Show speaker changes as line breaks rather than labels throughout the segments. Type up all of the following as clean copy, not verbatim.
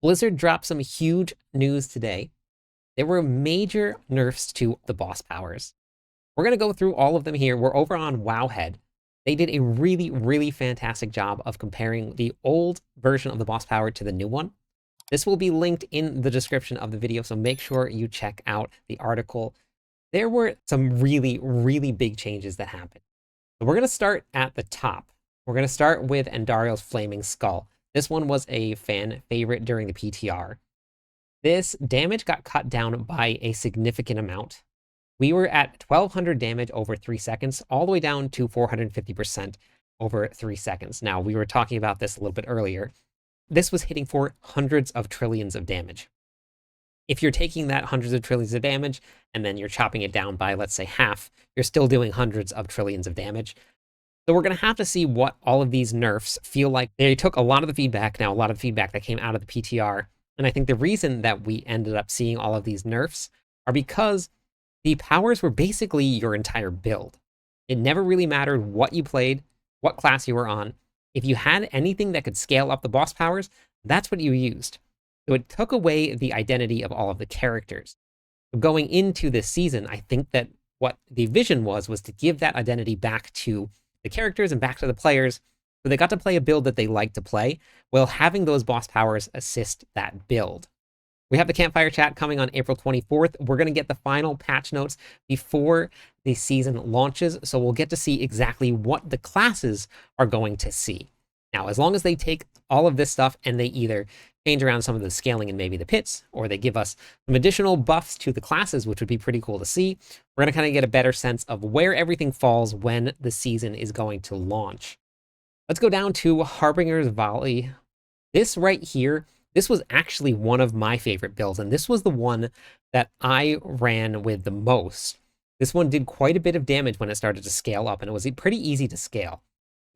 Blizzard dropped some huge news today. There were major nerfs to the boss powers. We're going to go through all of them here. We're over on Wowhead. They did a really, really fantastic job of comparing the old version of the boss power to the new one. This will be linked in the description of the video, so make sure you check out the article. There were some really, really big changes that happened. So we're going to start at the top. We're going to start with Andariel's Flaming Skull. This one was a fan favorite during the PTR. This damage got cut down by a significant amount. We were at 1200 damage over 3 seconds, all the way down to 450% over 3 seconds. Now, we were talking about this a little bit earlier. This was hitting for hundreds of trillions of damage. If you're taking that hundreds of trillions of damage, and then you're chopping it down by, let's say, half, you're still doing hundreds of trillions of damage. So we're going to have to see what all of these nerfs feel like. They took a lot of the feedback, now a lot of the feedback that came out of the PTR, and I think the reason that we ended up seeing all of these nerfs are because the powers were basically your entire build. It never really mattered what you played, what class you were on. If you had anything that could scale up the boss powers, that's what you used. So it took away the identity of all of the characters. Going into this season, I think that what the vision was to give that identity back to the characters and back to the players, so they got to play a build that they like to play, while having those boss powers assist that build. We have the campfire chat coming on April 24th. We're going to get the final patch notes before the season launches, so we'll get to see exactly what the classes are going to see. Now, as long as they take all of this stuff and they either change around some of the scaling and maybe the pits, or they give us some additional buffs to the classes, which would be pretty cool to see, we're going to kind of get a better sense of where everything falls when the season is going to launch. Let's go down to Harbinger's Volley. This right here, this was actually one of my favorite builds, and this was the one that I ran with the most. This one did quite a bit of damage when it started to scale up, and it was pretty easy to scale.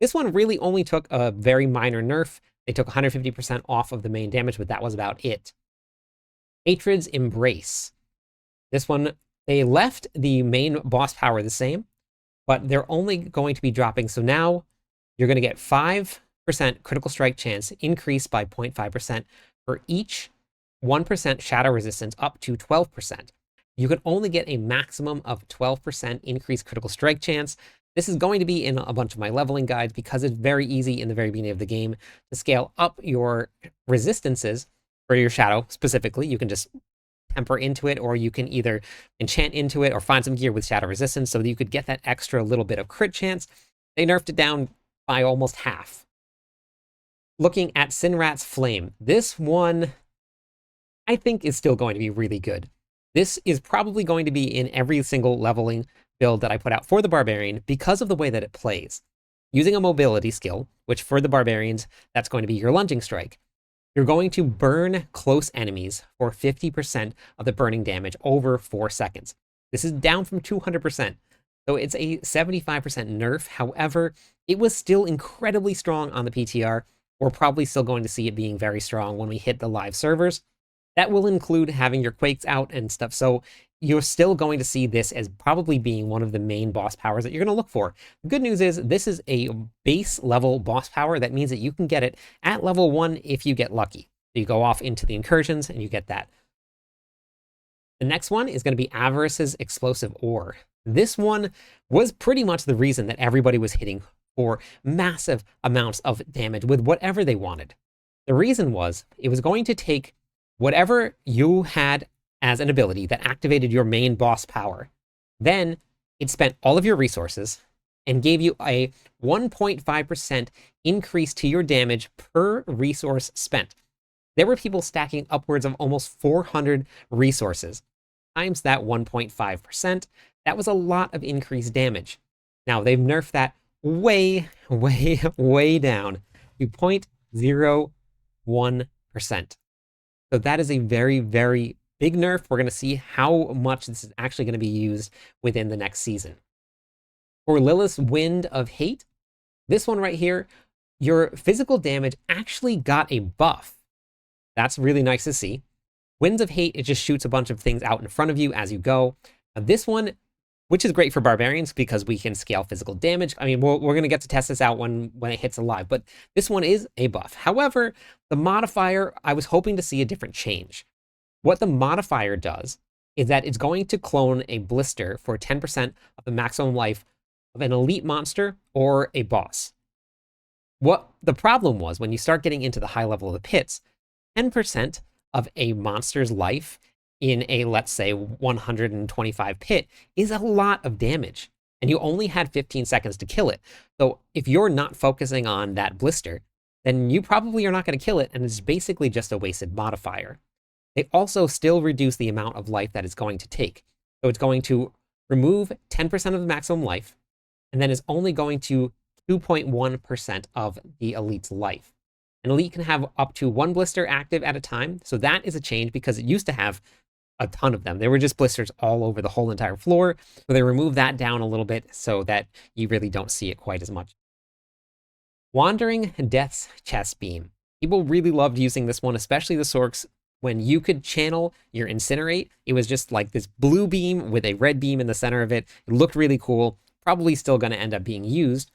This one really only took a very minor nerf. They took 150% off of the main damage, but that was about it. Hatred's Embrace. This one, they left the main boss power the same, but they're only going to be dropping. So now you're going to get 5% critical strike chance increased by 0.5% for each 1% shadow resistance up to 12%. You can only get a maximum of 12% increased critical strike chance. This is going to be in a bunch of my leveling guides because it's very easy in the very beginning of the game to scale up your resistances for your shadow specifically. You can just temper into it, or you can either enchant into it or find some gear with shadow resistance so that you could get that extra little bit of crit chance. They nerfed it down by almost half. Looking at Sinerat's Flame, this one I think is still going to be really good. This is probably going to be in every single leveling build that I put out for the Barbarian because of the way that it plays. Using a mobility skill, which for the Barbarians, that's going to be your lunging strike, you're going to burn close enemies for 50% of the burning damage over 4 seconds. This is down from 200%. So it's a 75% nerf. However, it was still incredibly strong on the PTR. We're probably still going to see it being very strong when we hit the live servers. That will include having your Quakes out and stuff. So you're still going to see this as probably being one of the main boss powers that you're going to look for. The good news is this is a base level boss power. That means that you can get it at level 1 if you get lucky. You go off into the incursions and you get that. The next one is going to be Avarice's Explosive Ore. This one was pretty much the reason that everybody was hitting for massive amounts of damage with whatever they wanted. The reason was it was going to take whatever you had as an ability that activated your main boss power. Then it spent all of your resources and gave you a 1.5% increase to your damage per resource spent. There were people stacking upwards of almost 400 resources times that 1.5%. That was a lot of increased damage. Now they've nerfed that way, way, way down to 0.01%. So that is a very, very big nerf. We're going to see how much this is actually going to be used within the next season. For Lilith's Wind of Hate, this one right here, your physical damage actually got a buff. That's really nice to see. Winds of Hate, it just shoots a bunch of things out in front of you as you go. Now, this one which is great for barbarians because we can scale physical damage. I mean, we're going to get to test this out when it hits alive, but this one is a buff. However, the modifier, I was hoping to see a different change. What the modifier does is that it's going to clone a blister for 10% of the maximum life of an elite monster or a boss. What the problem was, when you start getting into the high level of the pits, 10% of a monster's life in a, let's say, 125 pit is a lot of damage, and you only had 15 seconds to kill it. So if you're not focusing on that blister, then you probably are not going to kill it, and it's basically just a wasted modifier. They also still reduce the amount of life that it's going to take. So it's going to remove 10% of the maximum life, and then is only going to 2.1% of the elite's life. An elite can have up to 1 blister active at a time, so that is a change because it used to have a ton of them. There were just blisters all over the whole entire floor, so they removed that down a little bit so that you really don't see it quite as much. Wandering Death's Chest Beam. People really loved using this one, especially the Sorks. When you could channel your Incinerate, it was just like this blue beam with a red beam in the center of it. It looked really cool, probably still going to end up being used.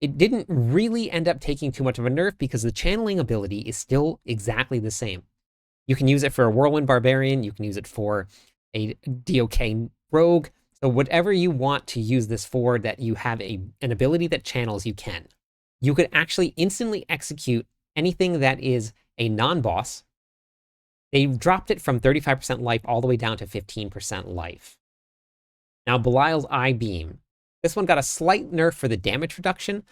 It didn't really end up taking too much of a nerf because the channeling ability is still exactly the same. You can use it for a Whirlwind Barbarian, you can use it for a DOK Rogue, so whatever you want to use this for that you have an ability that channels, you can. You could actually instantly execute anything that is a non-boss. They dropped it from 35% life all the way down to 15% life. Now, Belial's Eye Beam. This one got a slight nerf for the damage reduction,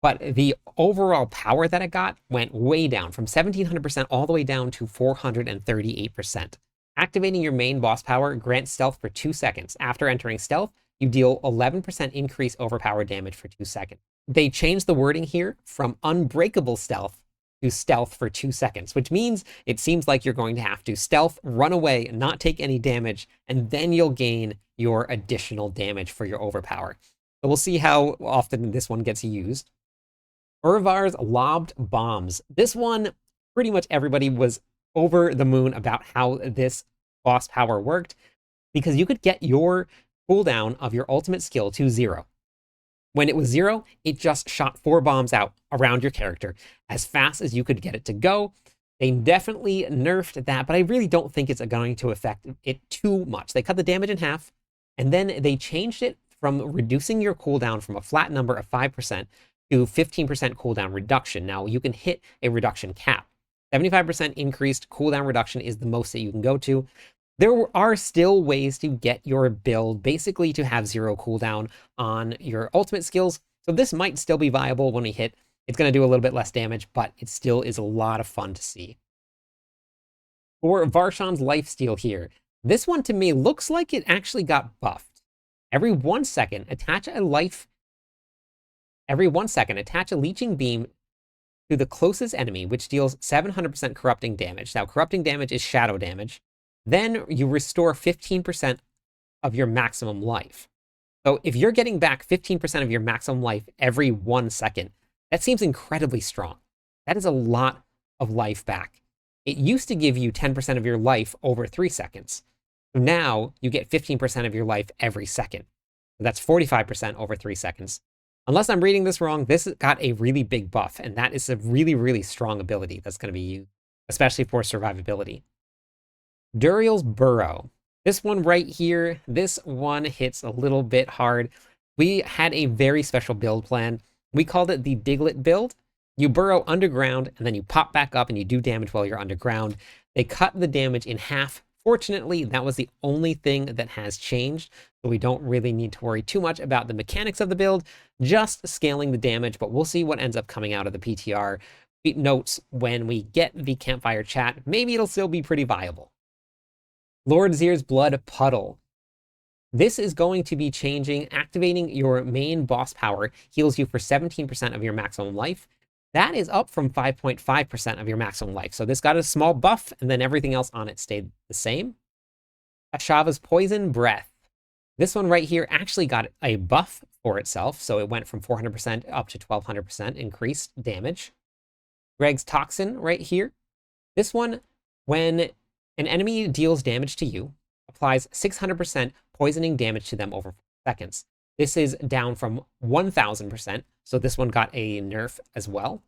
but the overall power that it got went way down, from 1700% all the way down to 438%. Activating your main boss power grants stealth for 2 seconds. After entering stealth, you deal 11% increase overpower damage for 2 seconds. They changed the wording here from unbreakable stealth to stealth for 2 seconds, which means it seems like you're going to have to stealth, run away, not take any damage, and then you'll gain your additional damage for your overpower. So we'll see how often this one gets used. Urvar's Lobbed Bombs. This one, pretty much everybody was over the moon about how this boss power worked, because you could get your cooldown of your ultimate skill to 0. When it was 0, it just shot 4 bombs out around your character as fast as you could get it to go. They definitely nerfed that, but I really don't think it's going to affect it too much. They cut the damage in half, and then they changed it from reducing your cooldown from a flat number of 5% to 15% cooldown reduction. Now, you can hit a reduction cap. 75% increased cooldown reduction is the most that you can go to. There are still ways to get your build basically to have 0 cooldown on your ultimate skills, so this might still be viable when we hit. It's going to do a little bit less damage, but it still is a lot of fun to see. For Varshan's Lifesteal here, this one to me looks like it actually got buffed. Every 1 second, attach a leeching beam to the closest enemy, which deals 700% corrupting damage. Now, corrupting damage is shadow damage. Then you restore 15% of your maximum life. So if you're getting back 15% of your maximum life every 1 second, that seems incredibly strong. That is a lot of life back. It used to give you 10% of your life over 3 seconds. Now you get 15% of your life every second. That's 45% over 3 seconds. Unless I'm reading this wrong, this got a really big buff, and that is a really, really strong ability that's going to be used, especially for survivability. Duriel's Burrow. This one right here, this one hits a little bit hard. We had a very special build plan. We called it the Diglett build. You burrow underground, and then you pop back up and you do damage while you're underground. They cut the damage in half. Fortunately, that was the only thing that has changed, so we don't really need to worry too much about the mechanics of the build, just scaling the damage, but we'll see what ends up coming out of the PTR notes when we get the campfire chat. Maybe it'll still be pretty viable. Lord Zir's Blood Puddle. This is going to be changing. Activating your main boss power heals you for 17% of your maximum life. That is up from 5.5% of your maximum life. So this got a small buff, and then everything else on it stayed the same. Ashava's Poison Breath. This one right here actually got a buff for itself, so it went from 400% up to 1200% increased damage. Greg's Toxin right here. This one, when an enemy deals damage to you, applies 600% poisoning damage to them over seconds. This is down from 1000%, so this one got a nerf as well.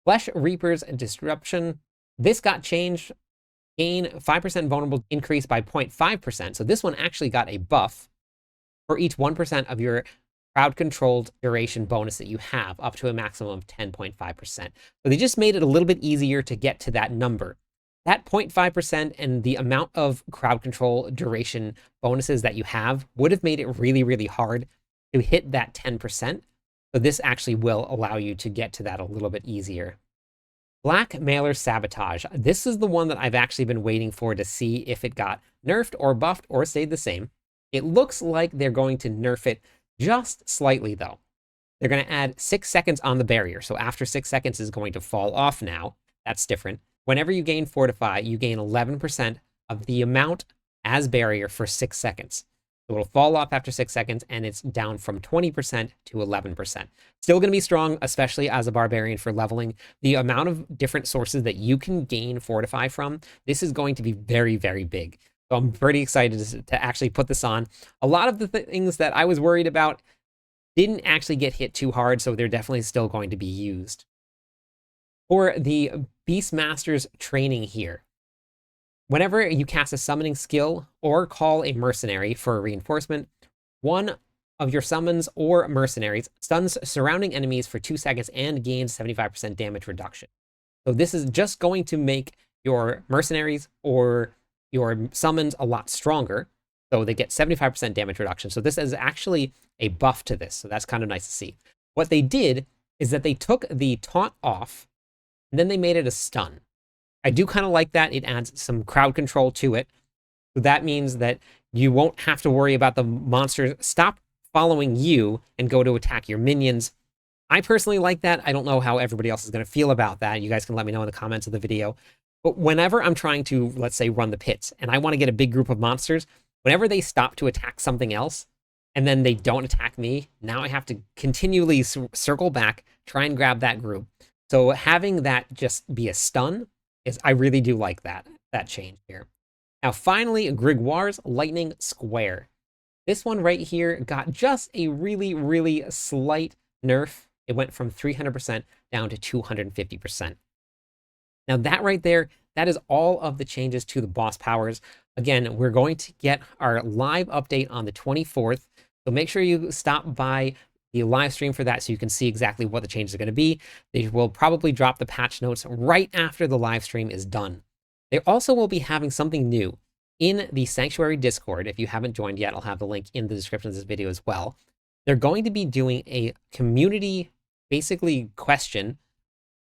Flesh Reaper's Disruption, this got changed. Gain 5% vulnerable increase by 0.5%, so this one actually got a buff for each 1% of your crowd-controlled duration bonus that you have, up to a maximum of 10.5%. So they just made it a little bit easier to get to that number. That 0.5% and the amount of crowd control duration bonuses that you have would have made it really, really hard to hit that 10%. So this actually will allow you to get to that a little bit easier. Black Mailer Sabotage. This is the one that I've actually been waiting for to see if it got nerfed or buffed or stayed the same. It looks like they're going to nerf it just slightly, though. They're going to add 6 seconds on the barrier. So after 6 seconds is going to fall off now. That's different. Whenever you gain Fortify, you gain 11% of the amount as barrier for 6 seconds. So it'll fall off after 6 seconds, and it's down from 20% to 11%. Still going to be strong, especially as a barbarian for leveling. The amount of different sources that you can gain Fortify from, this is going to be very, very big. So I'm pretty excited to actually put this on. A lot of the things that I was worried about didn't actually get hit too hard, so they're definitely still going to be used. For the Beastmaster's training here, whenever you cast a summoning skill or call a mercenary for a reinforcement, one of your summons or mercenaries stuns surrounding enemies for 2 seconds and gains 75% damage reduction. So this is just going to make your mercenaries or your summons a lot stronger. So they get 75% damage reduction. So this is actually a buff to this. So that's kind of nice to see. What they did is that they took the taunt off and then they made it a stun. I do kind of like that. It adds some crowd control to it. So that means that you won't have to worry about the monsters stop following you and go to attack your minions. I personally like that. I don't know how everybody else is going to feel about that. You guys can let me know in the comments of the video. But whenever I'm trying to, let's say, run the pits, and I want to get a big group of monsters, whenever they stop to attack something else, and then they don't attack me, now I have to continually circle back, try and grab that group. So having that just be a stun, I really do like that change here. Now, finally, Grigwar's Lightning Square. This one right here got just a really, really slight nerf. It went from 300% down to 250%. Now that right there, that is all of the changes to the boss powers. Again, we're going to get our live update on the 24th. So make sure you stop by the live stream for that so you can see exactly what the changes are going to be. They will probably drop the patch notes right after the live stream is done. They also will be having something new in the Sanctuary Discord. If you haven't joined yet, I'll have the link in the description of this video as well. They're going to be doing a community, basically, question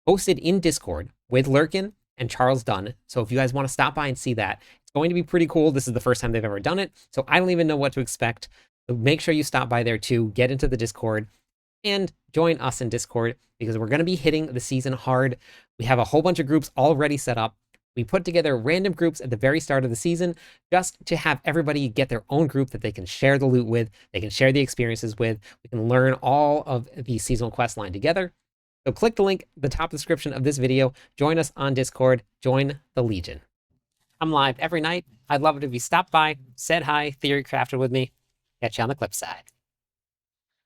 posted in Discord with Lurkin and Charles Dunn. So if you guys want to stop by and see that, it's going to be pretty cool. This is the first time they've ever done it, so I don't even know what to expect. So make sure you stop by there too, get into the Discord, and join us in Discord, because we're going to be hitting the season hard. We have a whole bunch of groups already set up. We put together random groups at the very start of the season just to have everybody get their own group that they can share the loot with, they can share the experiences with. We can learn all of the seasonal quest line together. So click the link at the top description of this video, join us on Discord, join the Legion. I'm live every night. I'd love it if you stopped by, said hi, theory crafted with me. Catch you on the clip side.